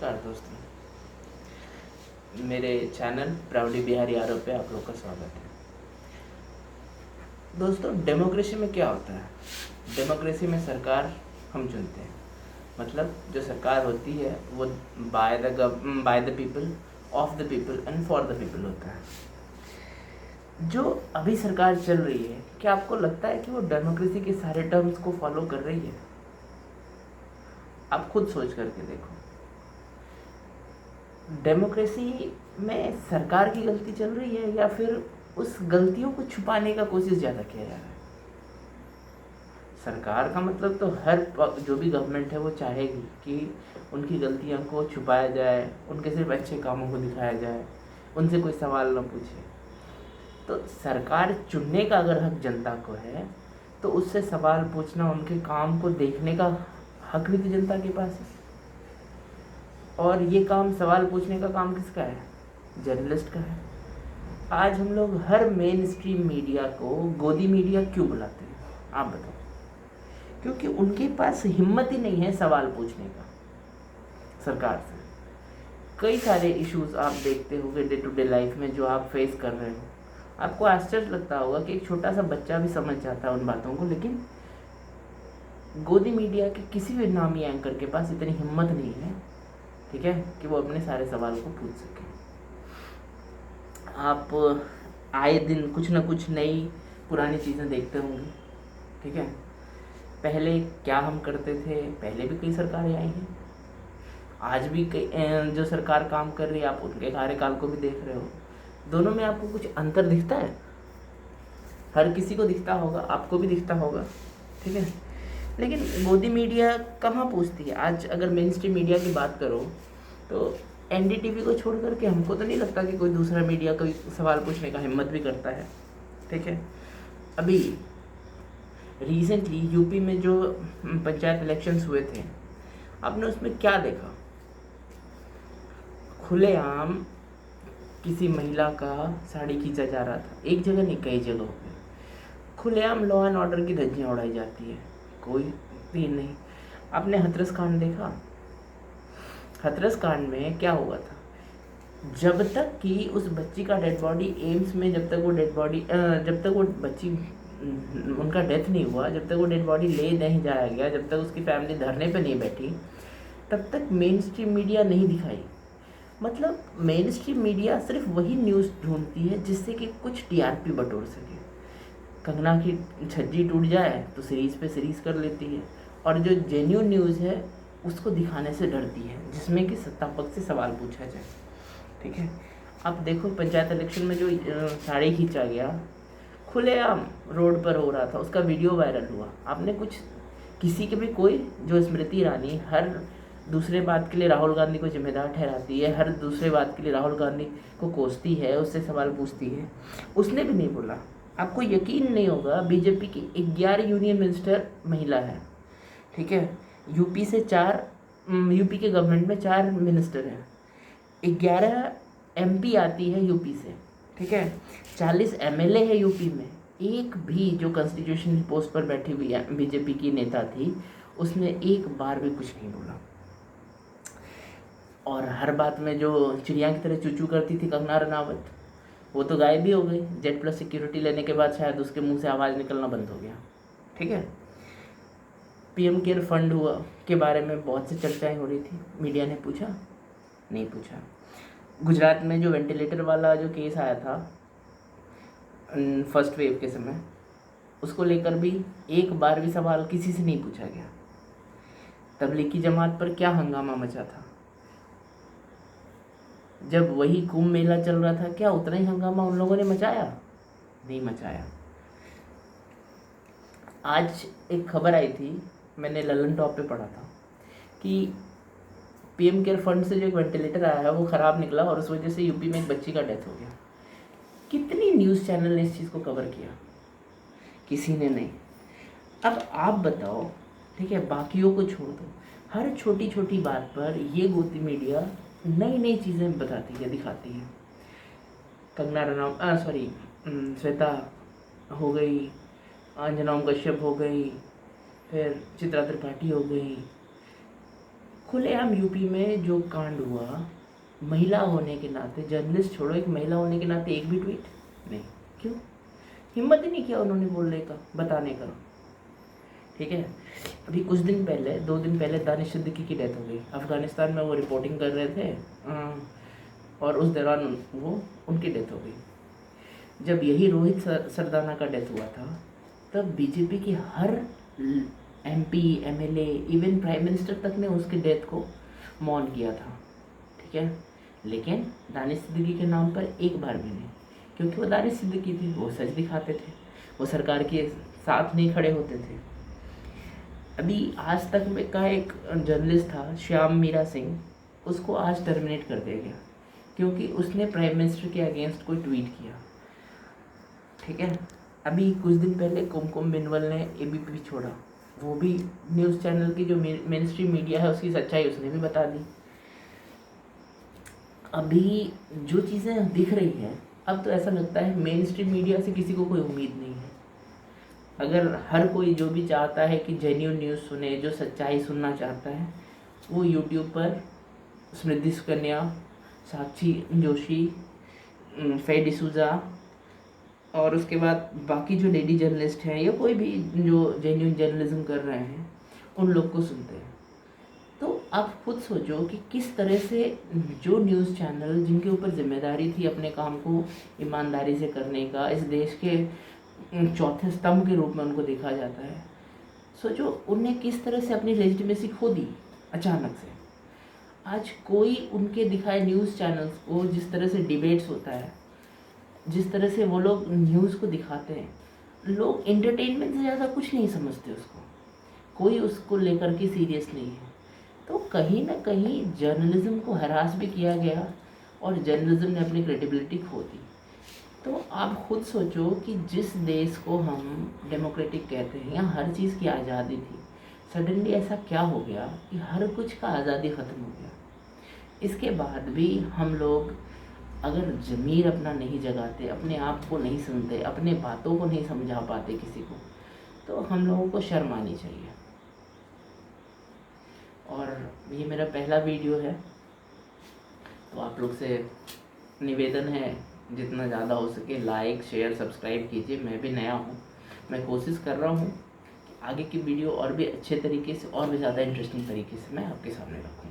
नमस्कार दोस्तों, मेरे चैनल प्राउडी बिहारी आरव पे आप लोग का स्वागत है। दोस्तों, डेमोक्रेसी में क्या होता है? डेमोक्रेसी में सरकार हम चुनते हैं। मतलब जो सरकार होती है वो by the people, of the people and for the people होता है। जो अभी सरकार चल रही है, क्या आपको लगता है कि वो डेमोक्रेसी के सारे टर्म्स को फॉलो कर रही है? आप खुद सोच करके देखो। डेमोक्रेसी में सरकार की गलती चल रही है या फिर उस गलतियों को छुपाने का कोशिश ज़्यादा किया जा रहा है? सरकार का मतलब तो जो भी गवर्नमेंट है वो चाहेगी कि उनकी गलतियों को छुपाया जाए, उनके सिर्फ अच्छे कामों को दिखाया जाए, उनसे कोई सवाल न पूछे। तो सरकार चुनने का अगर हक जनता को है तो उससे सवाल पूछना, उनके काम को देखने का हक भी तो जनता के पास है। और ये काम, सवाल पूछने का काम किसका है? जर्नलिस्ट का है। आज हम लोग हर मेन स्ट्रीम मीडिया को गोदी मीडिया क्यों बुलाते हैं? आप बताओ। क्योंकि उनके पास हिम्मत ही नहीं है सवाल पूछने का सरकार से। कई सारे इश्यूज आप देखते होंगे डे टू डे लाइफ में जो आप फेस कर रहे हो। आपको आश्चर्य लगता होगा कि एक छोटा सा बच्चा भी समझ जाता है उन बातों को, लेकिन गोदी मीडिया के किसी भी नामी एंकर के पास इतनी हिम्मत नहीं है, ठीक है, कि वो अपने सारे सवाल को पूछ सके। आप आए दिन कुछ ना कुछ नई पुरानी चीज़ें देखते होंगे, ठीक है। पहले क्या हम करते थे? पहले भी कई सरकारें आई हैं, आज भी कई जो सरकार काम कर रही है, आप उनके कार्यकाल को भी देख रहे हो। दोनों में आपको कुछ अंतर दिखता है? हर किसी को दिखता होगा, आपको भी दिखता होगा, ठीक है। लेकिन गोदी मीडिया कहाँ पूछती है? आज अगर मेन स्ट्रीम मीडिया की बात करो तो एनडीटीवी को छोड़ करके हमको तो नहीं लगता कि कोई दूसरा मीडिया कोई सवाल पूछने का हिम्मत भी करता है, ठीक है। अभी रिसेंटली यूपी में जो पंचायत इलेक्शंस हुए थे, आपने उसमें क्या देखा? खुलेआम किसी महिला का साड़ी खींचा जा रहा था। एक जगह नहीं, कई जगहों पे खुलेआम लॉ एंड ऑर्डर की धज्जियाँ उड़ाई जाती है। कोई भी नहीं। आपने हाथरस कांड देखा? हाथरस कांड में क्या हुआ था? जब तक कि उस बच्ची का डेड बॉडी एम्स में, जब तक वो बच्ची, उनका डेथ नहीं हुआ, जब तक वो डेड बॉडी ले नहीं जाया गया, जब तक उसकी फैमिली धरने पे नहीं बैठी, तब तक मेन स्ट्रीम मीडिया नहीं दिखाई। मतलब मेन स्ट्रीम मीडिया सिर्फ वही न्यूज़ ढूंढती है जिससे कि कुछ टीआरपी बटोर सके। कंगना की छज्जी टूट जाए तो सीरीज़ पे सीरीज़ कर लेती है, और जो जेन्युइन न्यूज़ है उसको दिखाने से डरती है, जिसमें कि सत्ता पक्ष से सवाल पूछा जाए, ठीक है। अब देखो, पंचायत इलेक्शन में जो साड़ी खींचा गया, खुलेआम रोड पर हो रहा था, उसका वीडियो वायरल हुआ। आपने कुछ किसी के भी कोई, जो स्मृति ईरानी हर दूसरे बात के लिए राहुल गांधी को जिम्मेदार ठहराती है, हर दूसरे बात के लिए राहुल गांधी को कोसती है, उससे सवाल पूछती है, उसने भी नहीं बोला। आपको यकीन नहीं होगा, बीजेपी की 11 यूनियन मिनिस्टर महिला है, ठीक है। यूपी के गवर्नमेंट में 4 मिनिस्टर हैं, 11 एमपी आती है यूपी से, ठीक है। 40 एमएलए है यूपी में। एक भी जो कॉन्स्टिट्यूशनल पोस्ट पर बैठी हुई बीजेपी की नेता थी, उसने एक बार भी कुछ नहीं बोला। और हर बात में जो चिड़िया की तरह चूचू करती थी कंगना रनावत, वो तो गायब भी हो गई। जेड प्लस सिक्योरिटी लेने के बाद शायद उसके मुंह से आवाज़ निकलना बंद हो गया, ठीक है। पीएम केयर फंड हुआ के बारे में बहुत सी चर्चाएं हो रही थी, मीडिया ने पूछा? नहीं पूछा। गुजरात में जो वेंटिलेटर वाला जो केस आया था फर्स्ट वेव के समय, उसको लेकर भी एक बार भी सवाल किसी से नहीं पूछा गया। तबलीगी जमात पर क्या हंगामा मचा था? जब वही कुंभ मेला चल रहा था, क्या उतना ही हंगामा उन लोगों ने मचाया? नहीं मचाया। आज एक खबर आई थी, मैंने ललन टॉप पे पढ़ा था कि पीएम केयर फंड से जो एक वेंटिलेटर आया है वो ख़राब निकला और उस वजह से यूपी में एक बच्ची का डेथ हो गया। कितनी न्यूज़ चैनल ने इस चीज़ को कवर किया? किसी ने नहीं। अब आप बताओ, ठीक है, बाकियों को छोड़ दो, हर छोटी छोटी बात पर ये गोदी मीडिया नई नई चीज़ें बताती है, दिखाती है। कंगना रनावत, श्वेता हो गई, अंजना कश्यप हो गई, फिर चित्रा त्रिपाठी हो गई। खुलेआम यूपी में जो कांड हुआ, महिला होने के नाते, जर्नलिस्ट छोड़ो, एक महिला होने के नाते एक भी ट्वीट नहीं। क्यों? हिम्मत ही नहीं किया उन्होंने बोलने का, बताने का। ठीक है, अभी कुछ दिन पहले, 2 दिन पहले दानिश सिद्दीकी की डेथ हो गई। अफ़गानिस्तान में वो रिपोर्टिंग कर रहे थे और उस दौरान वो उनकी डेथ हो गई। जब यही रोहित सरदाना का डेथ हुआ था, तब बीजेपी की हर MP, MLA, even prime minister तक ने उसके डेथ को मौन किया था। ठीक है, लेकिन दानिश सिद्दीकी के नाम पर एक बार भी नहीं, क्योंकि वो दानिश सिद्दीकी थे, वो सच दिखाते थे, वो सरकार के साथ नहीं खड़े होते थे। अभी आज तक में का एक जर्नलिस्ट था श्याम मीरा सिंह, उसको आज टर्मिनेट कर दिया गया क्योंकि उसने प्राइम मिनिस्टर के अगेंस्ट कोई ट्वीट किया। ठीक है, अभी कुछ दिन पहले कुमकुम बिनवल ने ABP छोड़ा, वो भी न्यूज़ चैनल की जो मेन स्ट्रीम मीडिया है उसकी सच्चाई उसने भी बता दी। अभी जो चीज़ें दिख रही हैं, अब तो ऐसा लगता है मेन स्ट्रीम मीडिया से किसी को कोई उम्मीद नहीं है। अगर हर कोई जो भी चाहता है कि जेन्युइन न्यूज़ सुने, जो सच्चाई सुनना चाहता है, वो यूट्यूब पर स्मृति सुकन्या, साक्षी जोशी, फे डिसूजा और उसके बाद बाकी जो लेडी जर्नलिस्ट हैं या कोई भी जो जेन्युइन जर्नलिज्म कर रहे हैं, उन लोग को सुनते हैं। तो आप खुद सोचो कि किस तरह से जो न्यूज़ चैनल जिनके ऊपर जिम्मेदारी थी अपने काम को ईमानदारी से करने का, इस देश के चौथे स्तंभ के रूप में उनको देखा जाता है, सोचो उन्हें किस तरह से अपनी लेजिटिमेसी खो दी अचानक से। आज कोई उनके दिखाए न्यूज़ चैनल्स को, जिस तरह से डिबेट्स होता है, जिस तरह से वो लोग न्यूज़ को दिखाते हैं, लोग एंटरटेनमेंट से ज़्यादा कुछ नहीं समझते उसको, कोई उसको लेकर के सीरियस नहीं है। तो कहीं ना कहीं जर्नलिज्म को हरास भी किया गया और जर्नलिज्म ने अपनी क्रेडिबिलिटी खो दी। तो आप खुद सोचो कि जिस देश को हम डेमोक्रेटिक कहते हैं, यहाँ हर चीज़ की आज़ादी थी, सडनली ऐसा क्या हो गया कि हर कुछ का आज़ादी ख़त्म हो गया। इसके बाद भी हम लोग अगर ज़मीर अपना नहीं जगाते, अपने आप को नहीं सुनते, अपने बातों को नहीं समझा पाते किसी को, तो हम लोगों को शर्म आनी चाहिए। और ये मेरा पहला वीडियो है, तो आप लोग से निवेदन है जितना ज़्यादा हो सके लाइक, शेयर, सब्सक्राइब कीजिए। मैं भी नया हूँ, मैं कोशिश कर रहा हूँ कि आगे की वीडियो और भी अच्छे तरीके से और भी ज़्यादा इंटरेस्टिंग तरीके से मैं आपके सामने रखूँ।